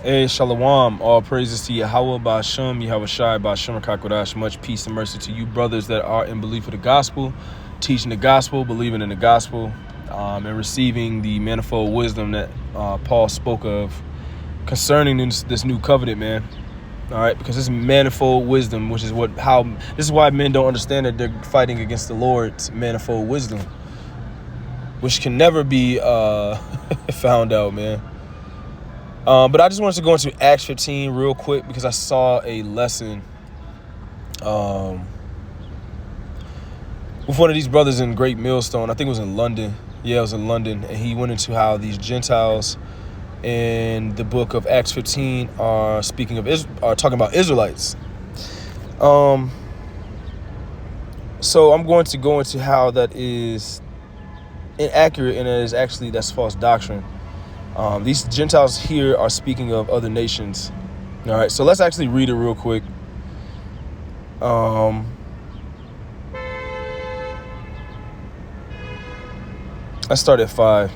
Hey, Shalom. All praises to Yahweh, Ba'ashem, Yahweh Shai, Ba'ashem, Kakodash. Much peace and mercy to you, brothers that are in belief of the gospel, teaching the gospel, believing in the gospel, and receiving the manifold wisdom that Paul spoke of concerning this new covenant, man. All right, because this manifold wisdom, which is this is why men don't understand that they're fighting against the Lord's manifold wisdom, which can never be found out, man. But I just wanted to go into Acts 15 real quick because I saw a lesson with one of these brothers in Great Millstone. I think it was in London. Yeah, it was in London. And he went into how these Gentiles in the book of Acts 15 are talking about Israelites. So I'm going to go into how that is inaccurate and that's false doctrine. These Gentiles here are speaking of other nations. All right, so let's actually read it real quick. Let's start at 5.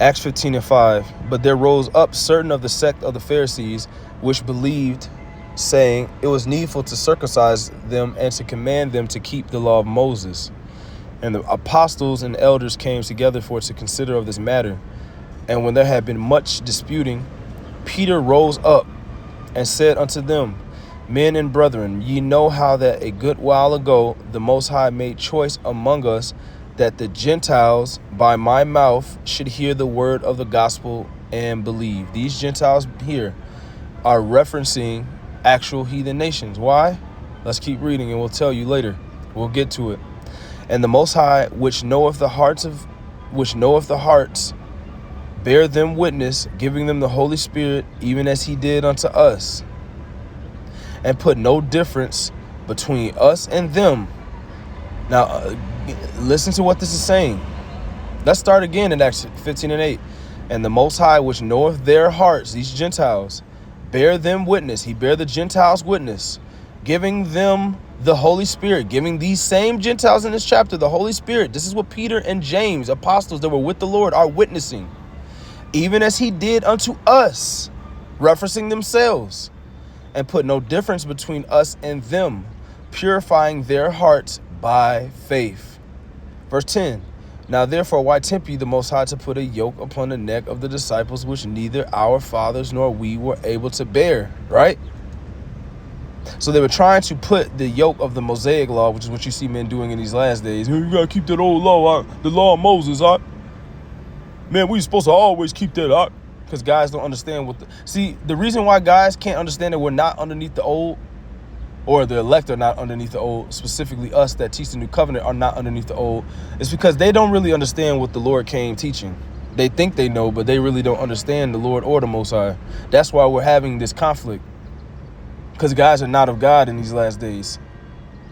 Acts 15:5. But there rose up certain of the sect of the Pharisees, which believed, saying, it was needful to circumcise them and to command them to keep the law of Moses. And the apostles and elders came together to consider of this matter. And when there had been much disputing, Peter rose up and said unto them, Men and brethren, ye know how that a good while ago the Most High made choice among us that the Gentiles by my mouth should hear the word of the gospel and believe. These Gentiles here are referencing actual heathen nations. Why? Let's keep reading and we'll tell you later. We'll get to it. And the Most High, which knoweth the hearts, bear them witness, giving them the Holy Spirit, even as he did unto us, and put no difference between us and them. Now, listen to what this is saying. Let's start again in Acts 15:8. And the Most High, which knoweth their hearts, these Gentiles, bear them witness. He bear the Gentiles witness, giving them the Holy Spirit, giving these same Gentiles in this chapter the Holy Spirit. This is what Peter and James, apostles that were with the Lord, are witnessing. Even as he did unto us, referencing themselves, and put no difference between us and them, purifying their hearts by faith. Verse 10, Now therefore why tempt ye the Most High to put a yoke upon the neck of the disciples, which neither our fathers nor we were able to bear, right? So they were trying to put the yoke of the Mosaic law, which is what you see men doing in these last days. You gotta keep that old law, the law of Moses, Man, we supposed to always keep that up, because guys don't understand the reason why guys can't understand that we're not underneath the old, or the elect are not underneath the old, specifically us that teach the new covenant are not underneath the old, is because they don't really understand what the Lord came teaching. They think they know, but they really don't understand the Lord or the Most High. That's why we're having this conflict, because guys are not of God in these last days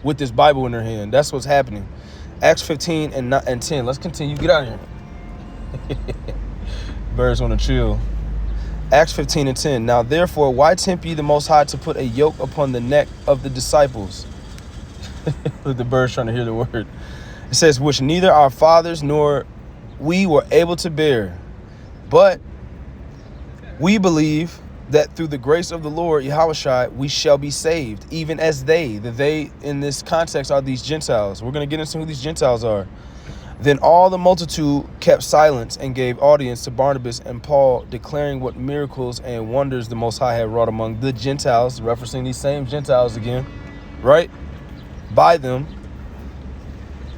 with this Bible in their hand. That's what's happening. Acts 15 and 10. Let's continue. Get out of here. Birds want to chill. Acts 15:10. Now therefore why tempt ye the Most High to put a yoke upon the neck of the disciples? Look, the birds trying to hear the word. It says, which neither our fathers nor we were able to bear. But we believe that through the grace of the Lord Yahushua we shall be saved, even as they. The they in this context are these Gentiles. We're going to get into who these Gentiles are. Then all the multitude kept silence and gave audience to Barnabas and Paul, declaring what miracles and wonders the Most High had wrought among the Gentiles, referencing these same Gentiles again, right? By them.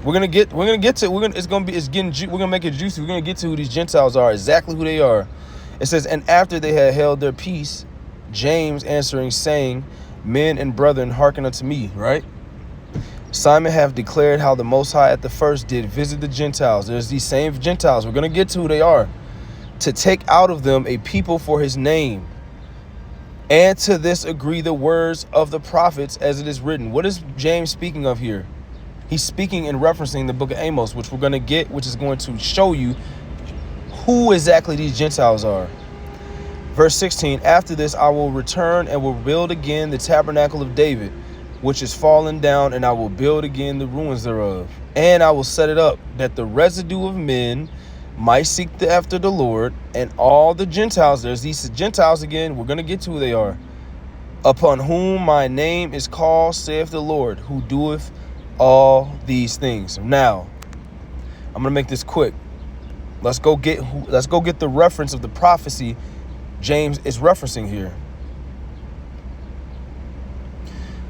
We're gonna make it juicy. We're gonna get to who these Gentiles are, exactly who they are. It says, and after they had held their peace, James answering, saying, Men and brethren, hearken unto me, right? Simon hath declared how the Most High at the first did visit the Gentiles. There's these same Gentiles. We're going to get to who they are. To take out of them a people for his name. And to this agree the words of the prophets as it is written. What is James speaking of here? He's speaking and referencing the book of Amos, which we're going to get, which is going to show you who exactly these Gentiles are. Verse 16, After this I will return and will build again the tabernacle of David, which is fallen down, and I will build again the ruins thereof. And I will set it up, that the residue of men might seek after the Lord, and all the Gentiles, there's these Gentiles again, we're going to get to who they are, upon whom my name is called, saith the Lord, who doeth all these things. Now, I'm going to make this quick. Let's go get the reference of the prophecy James is referencing here.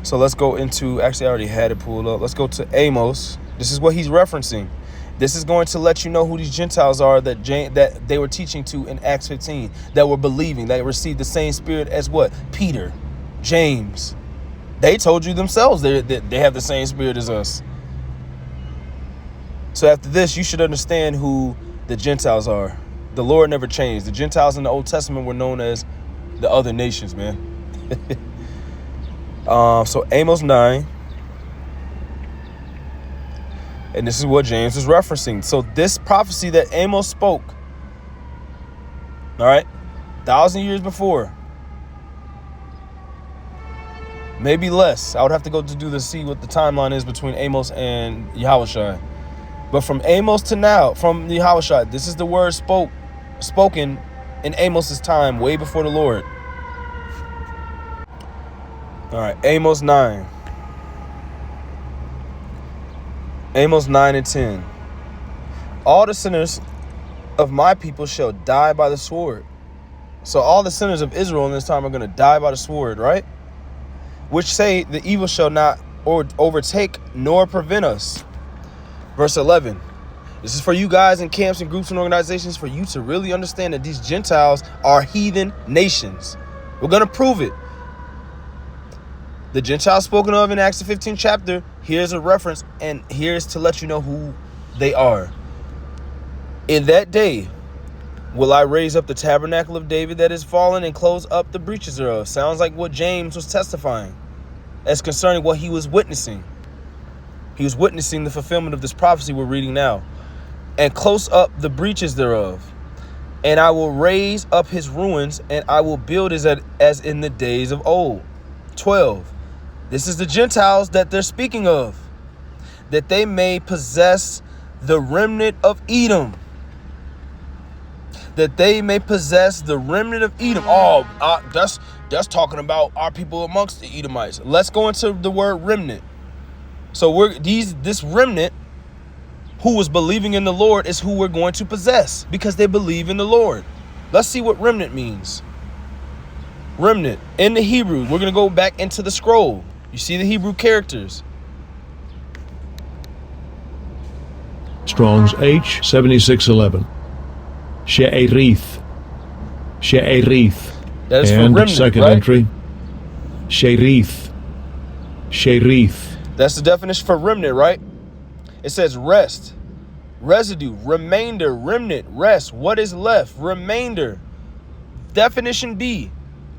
So let's go into, actually I already had it pulled up. Let's go to Amos. This is what he's referencing. This is going to let you know who these Gentiles are that they were teaching to in Acts 15, that were believing, that received the same spirit as what? Peter, James. They told you themselves they have the same spirit as us. So after this, you should understand who the Gentiles are. The Lord never changed. The Gentiles in the Old Testament were known as the other nations, man. So Amos 9. And this is what James is referencing. So this prophecy that Amos spoke, all right, 1,000 years before, maybe less. I would have to go to see what the timeline is between Amos and Yahushua. But from Amos to now, from Yahushua, this is the word spoken in Amos's time, way before the Lord. All right, Amos 9. Amos 9 and 10. All the sinners of my people shall die by the sword. So all the sinners of Israel in this time are going to die by the sword, right? Which say the evil shall not overtake nor prevent us. Verse 11. This is for you guys in camps and groups and organizations, for you to really understand that these Gentiles are heathen nations. We're going to prove it. The Gentiles spoken of in Acts 15 chapter, here's a reference, and here's to let you know who they are. In that day will I raise up the tabernacle of David that is fallen and close up the breaches thereof. Sounds like what James was testifying as concerning what he was witnessing. He was witnessing the fulfillment of this prophecy we're reading now. And close up the breaches thereof. And I will raise up his ruins, and I will build as in the days of old. 12. This is the Gentiles that they're speaking of, that they may possess the remnant of Edom. That they may possess the remnant of Edom. Oh, that's talking about our people amongst the Edomites. Let's go into the word remnant. So this remnant who was believing in the Lord is who we're going to possess because they believe in the Lord. Let's see what remnant means. Remnant in the Hebrew. We're going to go back into the scroll. You see the Hebrew characters. Strong's H 7611. She'erith. She'erith. That is and for remnant, second right? entry. She'erith. She'erith. That's the definition for remnant, right? It says rest, residue, remainder, remnant, rest. What is left? Remainder. Definition B,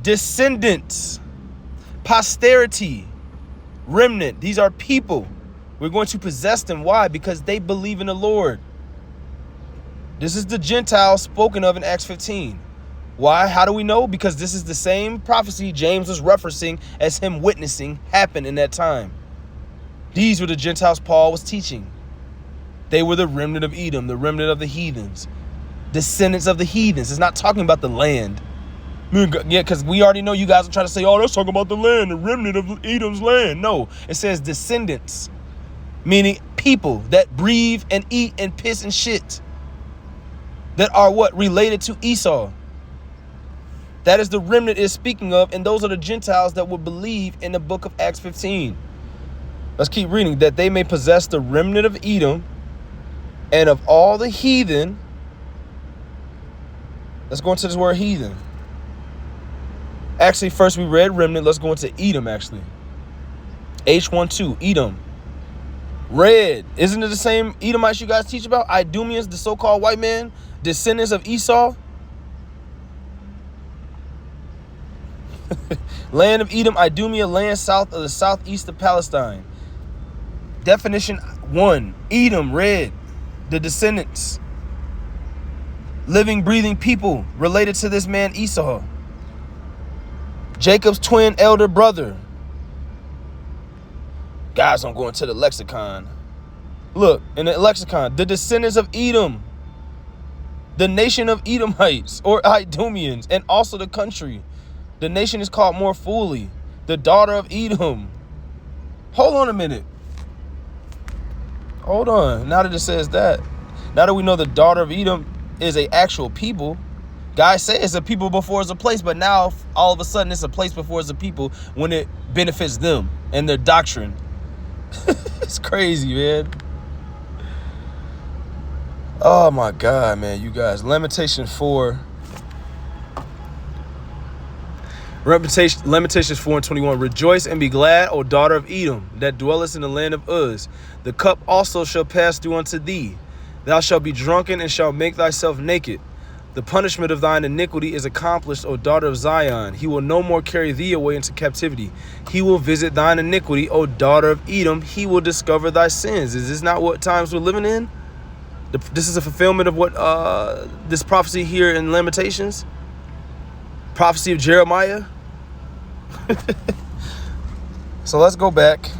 descendants, posterity, remnant. These are people. We're going to possess them. Why? Because they believe in the Lord. This is the Gentiles spoken of in Acts 15. Why? How do we know? Because this is the same prophecy James was referencing as him witnessing happened in that time. These were the Gentiles Paul was teaching. They were the remnant of Edom, the remnant of the heathens, descendants of the heathens. It's not talking about the land. Yeah, because we already know you guys are trying to say, oh, that's talking about the land, the remnant of Edom's land. No, it says descendants, meaning people that breathe and eat and piss and shit, that are what? Related to Esau. That is the remnant is speaking of, and those are the Gentiles that will believe in the book of Acts 15. Let's keep reading. That they may possess the remnant of Edom and of all the heathen. Let's go into this word heathen. Actually, first we read remnant. Let's go into Edom, actually. H12, Edom. Red. Isn't it the same Edomites you guys teach about? Idumeans, the so-called white man, descendants of Esau. Land of Edom, Idumea, land south of the southeast of Palestine. Definition 1, Edom, red, the descendants. Living, breathing people related to this man Esau. Jacob's twin elder brother. Guys, I'm going to the lexicon. Look, in the lexicon, the descendants of Edom. The nation of Edomites or Idumeans, and also the country. The nation is called more fully, the daughter of Edom. Hold on a minute. Hold on. Now that it says that, now that we know the daughter of Edom is a actual people, guys say it's a people before it's a place, but now all of a sudden it's a place before it's a people when it benefits them and their doctrine. It's crazy, man. Oh my God, man, you guys. Lamentations 4 and 21. Rejoice and be glad, O daughter of Edom, that dwellest in the land of Uz. The cup also shall pass through unto thee. Thou shalt be drunken and shalt make thyself naked. The punishment of thine iniquity is accomplished, O daughter of Zion. He will no more carry thee away into captivity. He will visit thine iniquity, O daughter of Edom. He will discover thy sins. Is this not what times we're living in? This is a fulfillment of what this prophecy here in Lamentations? Prophecy of Jeremiah? So let's go back.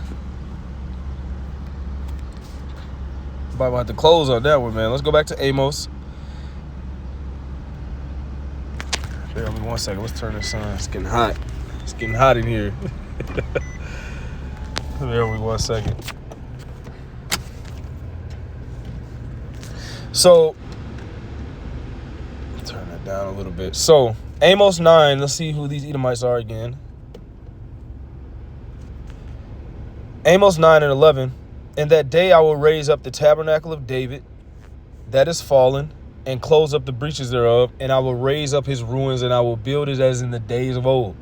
About to have to close on that one, man. Let's go back to Amos. Bear with me 1 second. Let's turn this on. It's getting hot. It's getting hot in here. Bear with me 1 second. So, turn that down a little bit. So, Amos 9. Let's see who these Edomites are again. Amos 9 and 11. In that day I will raise up the tabernacle of David that is fallen, and close up the breaches thereof, and I will raise up his ruins, and I will build it as in the days of old,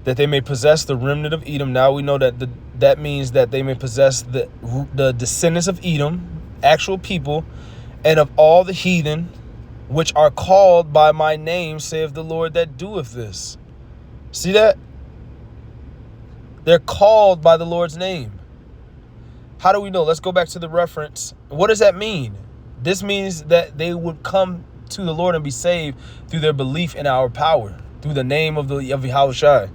that they may possess the remnant of Edom. Now we know that that means that they may possess the descendants of Edom, actual people, and of all the heathen, which are called by my name, saith the Lord that doeth this. See that? They're called by the Lord's name. How do we know? Let's go back to the reference. What does that mean? This means that they would come to the Lord and be saved through their belief in our power, through the name of Yahushua.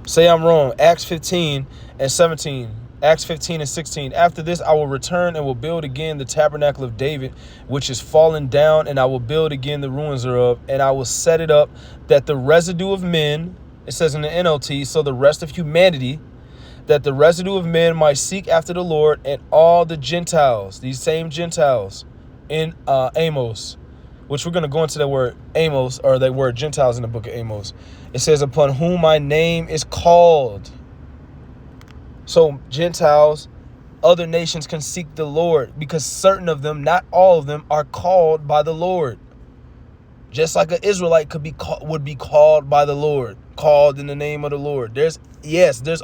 Say I'm wrong. Acts 15 and 17. Acts 15 and 16. After this, I will return and will build again the tabernacle of David, which is fallen down, and I will build again the ruins thereof, and I will set it up that the residue of men, it says in the NLT, so the rest of humanity, that the residue of men might seek after the Lord, and all the Gentiles, these same Gentiles in Amos, which we're going to go into that word Amos, or that word Gentiles in the book of Amos. It says, upon whom my name is called. So Gentiles, other nations can seek the Lord, because certain of them, not all of them, are called by the Lord. Just like an Israelite would be called by the Lord, called in the name of the Lord. There's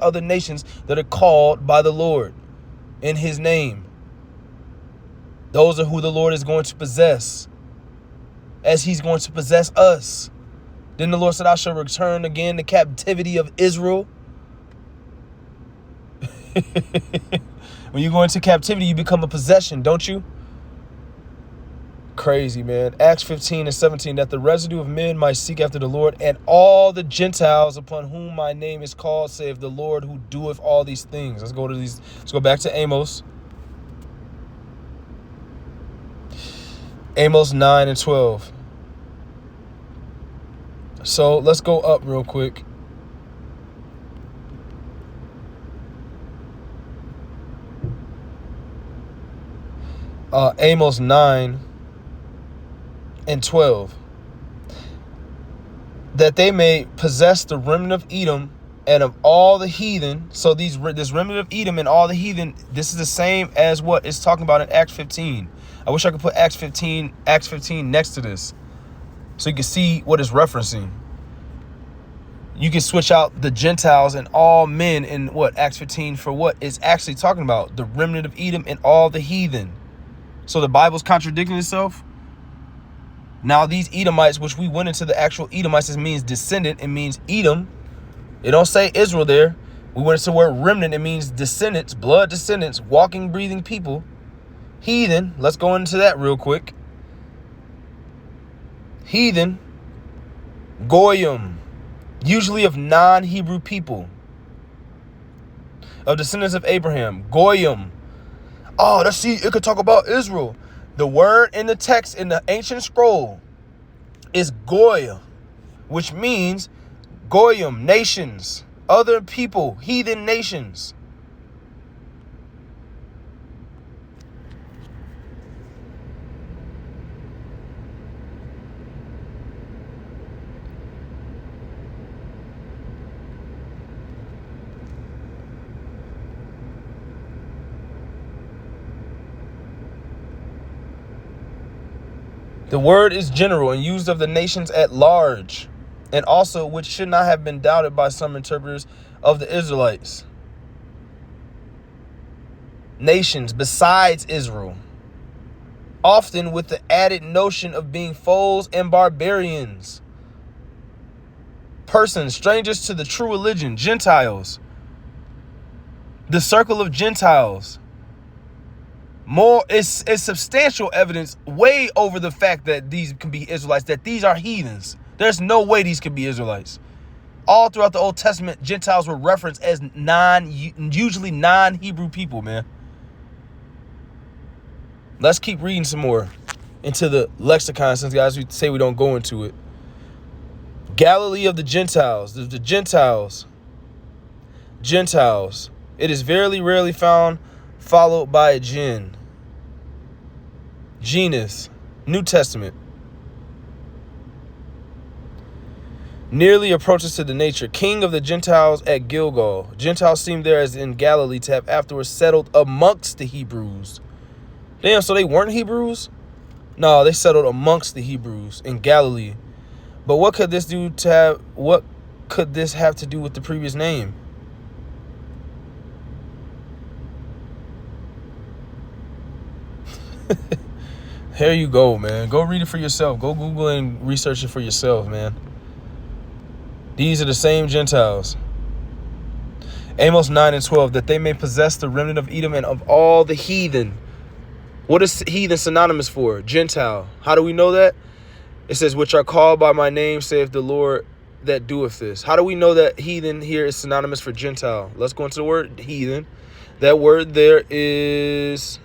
other nations that are called by the Lord in his name. Those are who the Lord is going to possess, as he's going to possess us. Then the Lord said, I shall return again the captivity of Israel. When you go into captivity, you become a possession, don't you? Crazy, man. Acts 15 and 17, that the residue of men might seek after the Lord, and all the Gentiles upon whom my name is called, save the Lord who doeth all these things. Let's go back to Amos. Amos 9 and 12. So let's go up real quick. Amos 9 and 12, that they may possess the remnant of Edom and of all the heathen. So this remnant of Edom and all the heathen, this is the same as what it's talking about in Acts 15. I wish I could put Acts 15 next to this, so you can see what it's referencing. You can switch out the Gentiles and all men in what Acts 15 for what it's actually talking about, the remnant of Edom and all the heathen. So the Bible's contradicting itself. Now these Edomites, which we went into the actual Edomites, it means descendant, it means Edom. It don't say Israel there. We went into the word remnant, it means descendants, blood descendants, walking, breathing people. Heathen, let's go into that real quick. Heathen, Goyim, usually of non-Hebrew people, of descendants of Abraham. Goyim. Oh, let's see, it could talk about Israel. The word in the text in the ancient scroll is goy, which means goyim, nations, other people, heathen nations. The word is general and used of the nations at large, and also which should not have been doubted by some interpreters of the Israelites. Nations besides Israel, often with the added notion of being foes and barbarians. Persons, strangers to the true religion, Gentiles. The circle of Gentiles. More is substantial evidence way over the fact that these can be Israelites, that these are heathens. There's no way these can be Israelites. All throughout the Old Testament, Gentiles were referenced as usually non-Hebrew people, man. Let's keep reading some more into the lexicon, since guys we say we don't go into it. Galilee of the Gentiles. The Gentiles. Gentiles. It is very rarely found, followed by a gen. Genus. New Testament. Nearly approaches to the nature. King of the Gentiles at Gilgal. Gentiles seem there as in Galilee to have afterwards settled amongst the Hebrews. Damn, so they weren't Hebrews? No, they settled amongst the Hebrews in Galilee. But what could this have to do with the previous name? Here you go, man. Go read it for yourself. Go Google and research it for yourself, man. These are the same Gentiles. Amos 9 and 12, that they may possess the remnant of Edom and of all the heathen. What is heathen synonymous for? Gentile. How do we know that? It says, which are called by my name, saith the Lord that doeth this. How do we know that heathen here is synonymous for Gentile? Let's go into the word heathen. That word there is...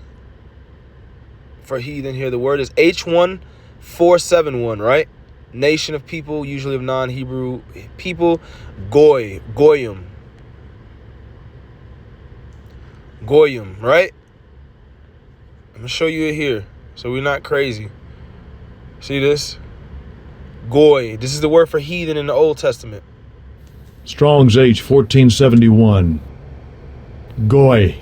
For heathen here, the word is H1471, right? Nation of people, usually of non-Hebrew people. Goyim, right? I'm gonna show you it here, so we're not crazy. See this? Goy. This is the word for heathen in the Old Testament. Strong's H 1471. Goy.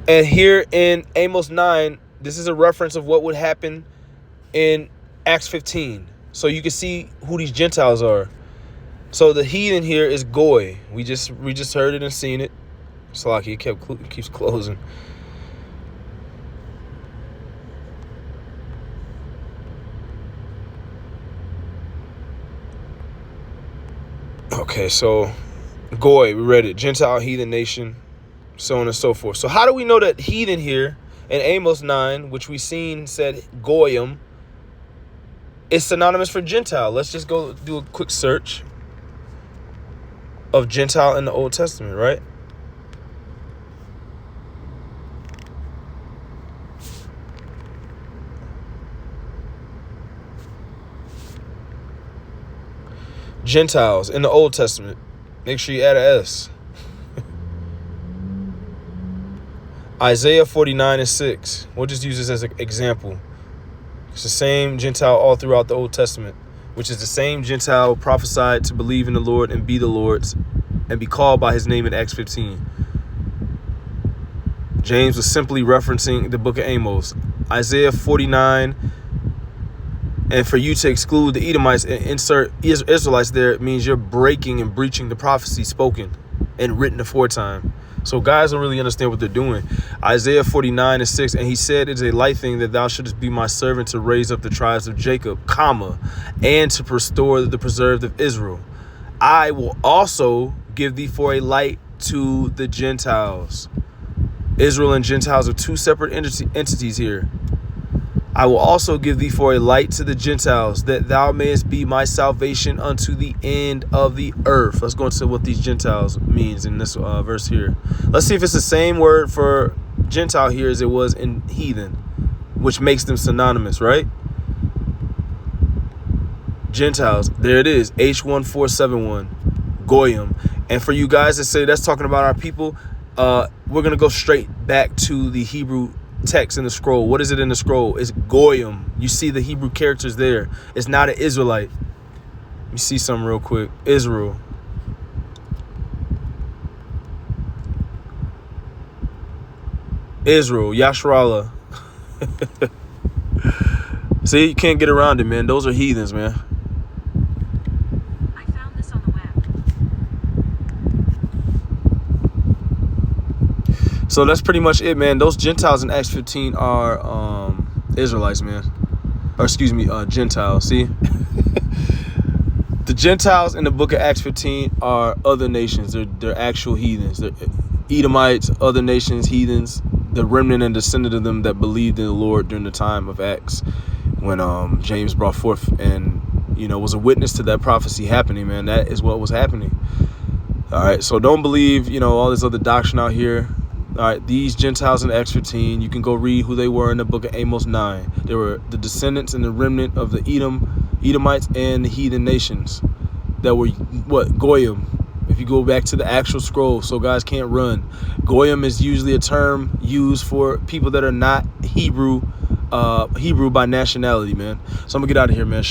And here in Amos 9, this is a reference of what would happen in Acts 15. So you can see who these Gentiles are. So the heathen here is Goy. We just heard it and seen it. Slaki, it keeps closing. Okay, so Goy, we read it. Gentile, heathen nation, so on and so forth. So how do we know that heathen here in Amos 9, which we seen said Goyim, is synonymous for Gentile? Let's just go do a quick search of Gentile in the Old Testament, right? Gentiles in the Old Testament. Make sure you add an S. Isaiah 49 and 6. We'll just use this as an example. It's the same Gentile all throughout the Old Testament, which is the same Gentile prophesied to believe in the Lord and be the Lord's and be called by his name in Acts 15. James was simply referencing the book of Amos. Isaiah 49, and for you to exclude the Edomites and insert Israelites there, it means you're breaking and breaching the prophecy spoken and written aforetime. So guys don't really understand what they're doing. Isaiah 49 and 6, and he said, it is a light thing that thou shouldest be my servant to raise up the tribes of Jacob, and to restore the preserved of Israel. I will also give thee for a light to the Gentiles. Israel and Gentiles are two separate entities here. I will also give thee for a light to the Gentiles, that thou mayest be my salvation unto the end of the earth. Let's go into what these Gentiles means in this verse here. Let's see if it's the same word for Gentile here as it was in heathen, which makes them synonymous, right? Gentiles, there it is, H1471, Goyim. And for you guys that say that's talking about our people, we're going to go straight back to the Hebrew text in the scroll. What is it in the scroll? It's Goyim. You see the Hebrew characters there. It's not an Israelite. Let me see something real quick. Israel. Israel, Yasharallah. See, you can't get around it, man. Those are heathens, man. I found this on the web. So that's pretty much it, man. Those Gentiles in Acts 15 are Israelites, man. Or excuse me, Gentiles. See? The Gentiles in the book of Acts 15 are other nations. They're actual heathens. They're Edomites, other nations, heathens. The remnant and descendant of them that believed in the Lord during the time of Acts, when James brought forth and was a witness to that prophecy happening, man. That is what was happening. All right, so don't believe all this other doctrine out here. All right, these Gentiles in Acts 15, you can go read who they were in the book of Amos 9. They were the descendants and the remnant of the Edomites and the heathen nations that were Goyim. If you go back to the actual scroll, so guys can't run. Goyim is usually a term used for people that are not Hebrew by nationality, man. So I'm gonna get out of here, man.